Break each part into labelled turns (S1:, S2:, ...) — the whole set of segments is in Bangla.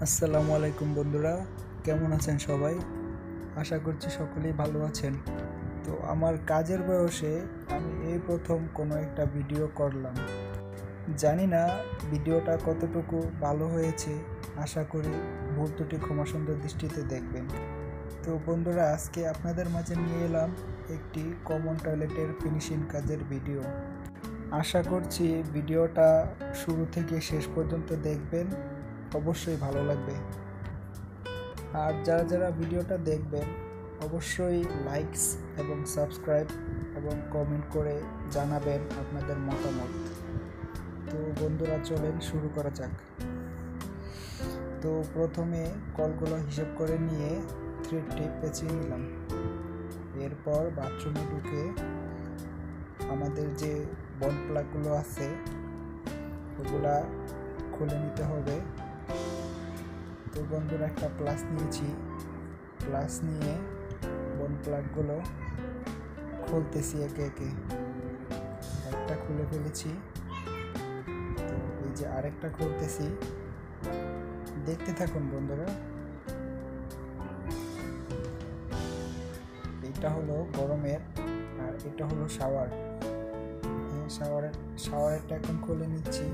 S1: আসসালামু আলাইকুম বন্ধুরা, কেমন আছেন সবাই? আশা করছি সকলেই ভালো আছেন। তো আমার কাজের বয়সে আমি এই প্রথম কোনো একটা ভিডিও করলাম। জানি না ভিডিওটা কতটুকু ভালো হয়েছে, আশা করি ভুল ত্রুটি ক্ষমা সুন্দর দৃষ্টিতে দেখবেন। তো বন্ধুরা, আজকে আপনাদের মাঝে নিয়ে এলাম একটি কমন টয়লেটের ফিনিশিং কাজের ভিডিও। আশা করছি ভিডিওটা শুরু থেকে শেষ পর্যন্ত দেখবেন, অবশ্যই ভালো লাগবে। আর যারা যারা ভিডিওটা দেখবেন অবশ্যই লাইকস এবং সাবস্ক্রাইব এবং কমেন্ট করে জানাবেন আপনাদের মতামত। তো বন্ধুরা, চলেন শুরু করা যাক। তো প্রথমে কলগুলো হিসেব করে নিয়ে থ্রেড টেপ পেঁচিয়ে নিলাম। এরপর বাথরুমে ঢুকে আমাদের যে বল প্লাগগুলো আছে ওগুলা খুলে নিতে হবে। তো বন্ধুরা, একটা প্লাস নিয়েছি, প্লাস নিয়ে বন প্লাগগুলো খুলতেছি একে একে। একটা খুলে ফেলেছি, তো এই যে আরেকটা খুলতেছি, দেখতে থাকুন বন্ধুরা। এটা হলো গরমের আর এটা হলো শাওয়ার। শাওয়ারেরটা এখন খুলে নিচ্ছি।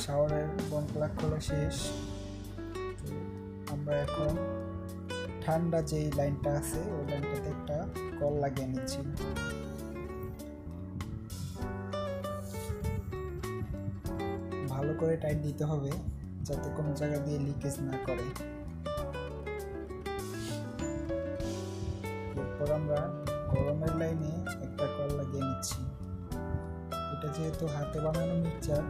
S1: শাওয়ারের বন প্লাগ খোলা শেষ। তো আমরা এখন ঠান্ডা যেই লাইনটা আছে ওই লাইনটাতে একটা কল লাগিয়ে নিচ্ছি। ভালো করে টাইট দিতে হবে যাতে কোনো জায়গা দিয়ে লিকেজ না করে। এরপর আমরা গরমের লাইনে একটা কল লাগিয়ে নিচ্ছি। এটা যেহেতু হাতে বানানো মিক্সচার,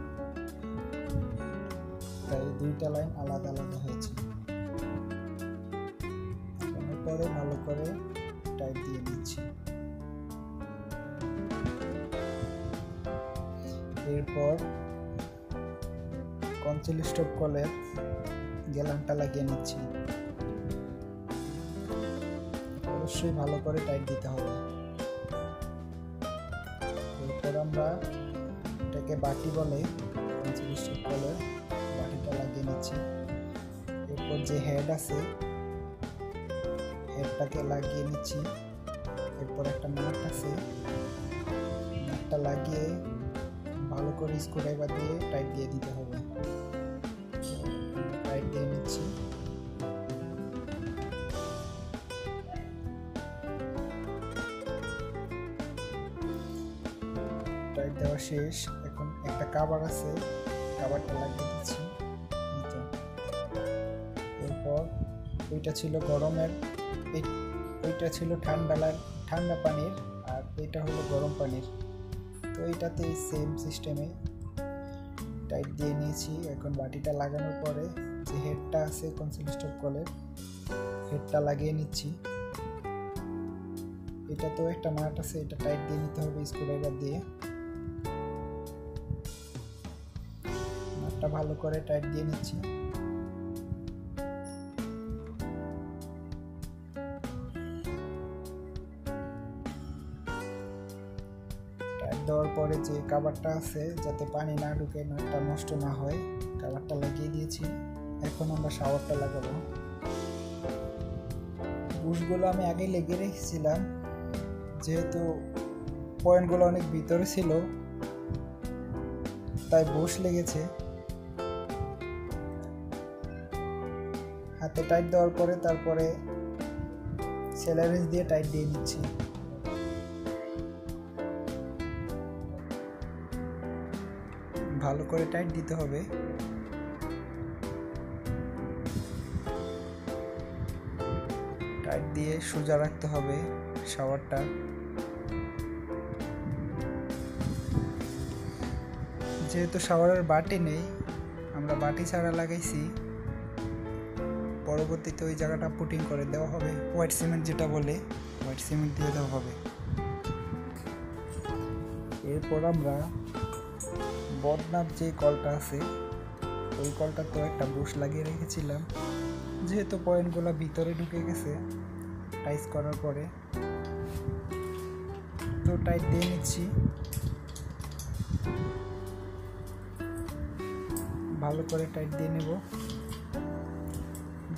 S1: তাই দুইটা লাইন আলাদা আলাদা হয়েছে। পরে ভালো করে টাইট দিয়ে নিচ্ছি। এরপর কনসিল স্টপ কলের গ্যালানটা লাগিয়ে নিচ্ছি। অবশ্যই ভালো করে টাইট দিতে হবে। এরপর আমরা এটাকে বাটি বলে, কনসিল স্টপ কলের বাটিটা লাগিয়ে নিচ্ছি। এরপর যে হেড আছে হেডটাকে লাগিয়ে নিচ্ছি। এরপর একটা নাট আছে, নাটটা লাগিয়ে ভালো করে স্ক্রুড্রাইভার দিয়ে টাইট দিয়ে দিতে হবে। টাইট দিয়ে নিচ্ছি। টাইট দেওয়া শেষ। এখন একটা কাভার আছে, কাভারটা লাগিয়ে দিচ্ছি। এরপর ওইটা ছিল গরমের, ওইটা ছিল ঠান্ডা পানির, আর এইটা হলো গরম পানির। তো এইটাতে সেম সিস্টেমে টাইট দিয়ে নিয়েছি। এখন বাটিটা লাগানোর পরে যে হেডটা আছে কনসিল স্টপ কলের, হেডটা লাগিয়ে নিচ্ছি। এটাতেও একটা নাট আছে, এটা টাইট দিয়ে নিতে হবে স্ক্রুড্রাইভার দিয়ে। নাটটা ভালো করে টাইট দিয়ে নিচ্ছি। দেওয়ার পরে যে কাভারটা আছে যাতে পানি না ঢুকে, নাটটা নষ্ট না হয়, কাভারটা লাগিয়ে দিয়েছি। এখন আমরা শাওয়ারটা লাগাবো। বুশগুলো আমি আগে লেগে রেখেছিলাম, যেহেতু পয়েন্টগুলো অনেক ভিতরে ছিল তাই বুশ লেগেছে। হাতে টাইট দেওয়ার পরে তারপরে সেলাই রেঞ্জ দিয়ে টাইট দিয়ে নিচ্ছি। ভালো করে টাইট দিতে হবে। টাইট দিয়ে সোজা রাখতে হবে শাওয়ারটা। যেহেতু শাওয়ারের বাটি নেই, আমরা বাটি ছাড়া লাগাইছি। পরবর্তীতে ওই জায়গাটা পুটিং করে দেওয়া হবে, হোয়াইট সিমেন্ট যেটা বলে, হোয়াইট সিমেন্ট দিয়ে দেওয়া হবে। এরপর আমরা বদনার যে কলটা আছে ওই কলটাতেও একটা বুশ লাগিয়ে রেখেছিলাম। যেহেতু পয়েন্টগুলো ভিতরে ঢুকে গেছে টাইস করার পরে, তো টাইট দিয়ে নিচ্ছি, ভালো করে টাইট দিয়ে নেব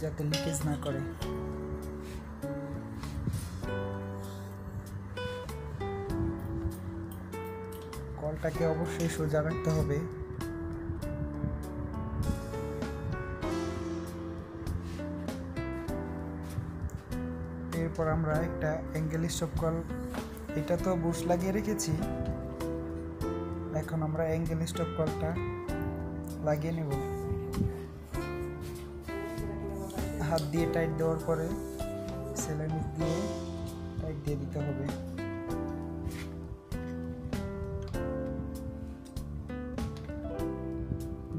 S1: যাতে লিকেজ না করে। কলটাকে অবশ্যই সোজা রাখতে হবে। এরপর আমরা একটা অ্যাঙ্গেল স্টপ কল, এটা তো বুশ লাগিয়ে রেখেছি, এখন আমরা অ্যাঙ্গেল স্টপ কলটা লাগিয়ে নেব। হাত দিয়ে টাইট দেওয়ার পরে সেলাই নিচ দিয়ে টাইট দিয়ে দিতে হবে।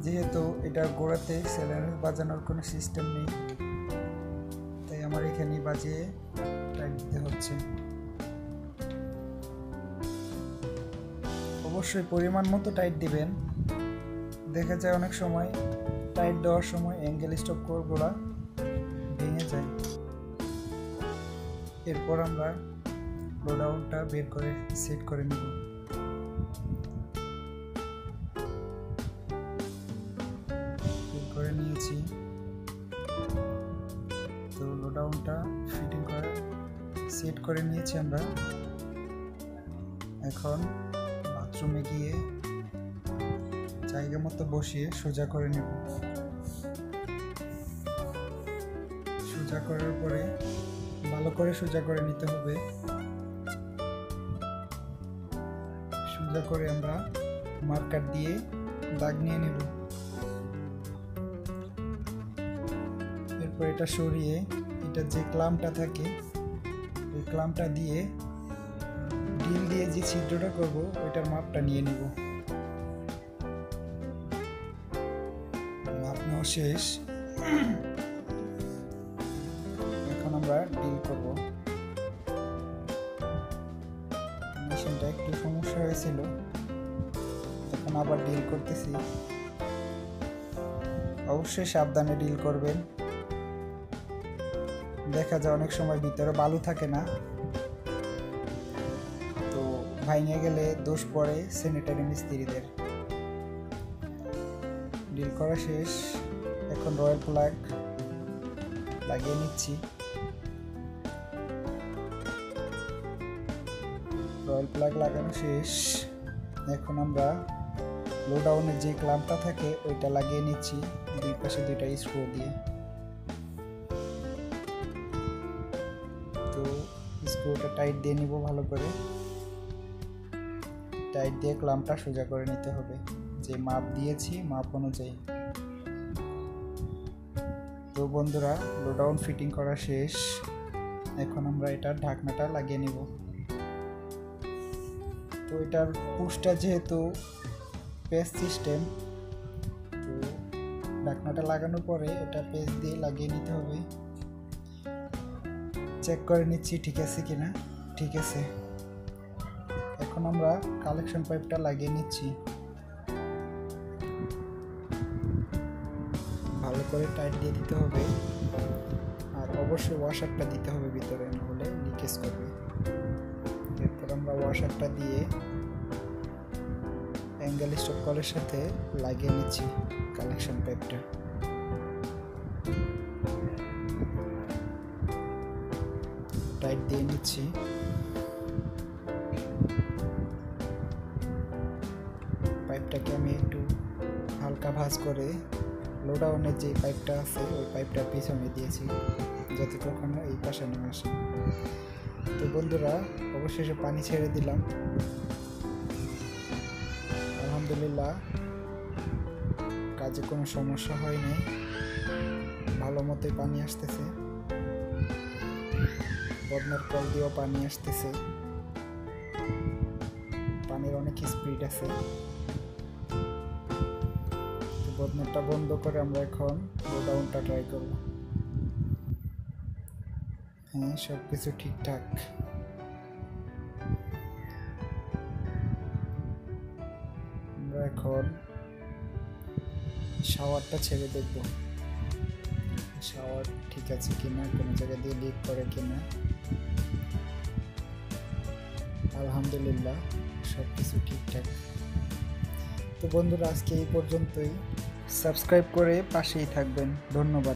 S1: যেহেতু এটার গোড়াতে সেলাই বাজানোর কোনো সিস্টেম নেই, তাই আমার এখানে বাজিয়ে টাইট দিতে হচ্ছে। অবশ্যই পরিমাণ মতো টাইট দিবেন। দেখা যায় অনেক সময় টাইট দেওয়ার সময় অ্যাঙ্গেল স্টপ কলগুলা ভেঙে যায়। এরপর আমরা লোডাউনটা বের করে সেট করে নেব। বের করে নিয়েছি, তো লোডাউনটা ফিটিং করে সেট করে নিয়েছি আমরা। এখন বাথরুমে গিয়ে জায়গা মতো বসিয়ে সোজা করে নেব। সোজা করার পরে ভালো করে সোজা করে নিতে হবে। সোজা করে আমরা মার্কার দিয়ে দাগ নিয়ে নেব। এরপর এটা সরিয়ে এটা যে ক্লাম্পটা থাকে ওই ক্লাম্পটা দিয়ে ডিল দিয়ে যে ছিদ্রটা করব ওইটার মাপটা নিয়ে নেব। মাপ নেওয়া শেষ, এখন আমরা ডিল করব। মেশিনটা একটু সমস্যা হয়েছিল, এখন আবার ডিল করতেছি। অবশ্যই সাবধানে ডিল করবেন। দেখা যায় অনেক সময় ভিতরে বালু থাকে না, তো ভাঙে গেলে দোষ পড়ে স্যানিটারি মিস্ত্রিদের। ডিল করা শেষ, এখন রয়্যাল প্লাগ লাগিয়ে নিচ্ছি। রয়্যাল প্লাগ লাগানো শেষ, এখন আমরা লোডাউনের যে ক্লাম্পটা থাকে ওইটা লাগিয়ে নিচ্ছি দুই পাশে দুইটা স্ক্রু দিয়ে। তো স্ক্রুটা টাইট দিয়ে নিব ভালো করে। টাইট দিয়ে ক্লাম্পটা সোজা করে নিতে হবে যে মাপ দিয়েছি মাপ অনুযায়ী। তো বন্ধুরা, লোডাউন ফিটিং করা শেষ, এখন আমরা এটার ঢাকনাটা লাগিয়ে নিব। তো এটার পুশটা যেহেতু পেজ সিস্টেম, তো ঢাকনাটা লাগানোর পরে এটা পেজ দিয়ে লাগিয়ে নিতে হবে। চেক করে নিচ্ছি ঠিক আছে কিনা। ঠিক আছে, এখন আমরা কালেকশন পাইপটা লাগিয়ে নিচ্ছি। ভালো করে টাইট দিয়ে দিতে হবে, আর অবশ্যই ওয়াশারটা দিতে হবে ভিতরে, নাহলে লিকেজ করবে। এরপর আমরা ওয়াশারটা দিয়ে অ্যাঙ্গেল স্টপ কলের সাথে লাগিয়ে নিচ্ছি কালেকশন পাইপটা। টাইট দিয়ে নিচ্ছি। পাইপটাকে আমি একটু হালকা ভাঁজ করে লোডাউনের যে পাইপটা আছে ওই পাইপটা পিছনে দিয়েছি যাতে কখনো এই পাশে না আসে। তো বন্ধুরা, অবশেষে পানি ছেড়ে দিলাম। আলহামদুলিল্লাহ, কাজে কোনো সমস্যা হয় নাই, ভালো মতোই পানি আসতেছে। বদনার কল দিয়েও পানি আসতেছে, পানির অনেক স্পিড আছে। তো বদনারটা বন্ধ করে আমরা এখন লোডাউনটা ট্রাই করব। হ্যাঁ, সব কিছু ঠিকঠাক। আমরা এখন শাওয়ারটা ছেড়ে দেখব শাওয়ার ঠিক আছে কিনা, কোনো জায়গা দিয়ে লিক করে কিনা। আলহামদুলিল্লাহ সব কিছু ঠিকঠাক। তো বন্ধুরা, আজকে এই পর্যন্তই। সাবস্ক্রাইব করে পাশেই থাকবেন। ধন্যবাদ।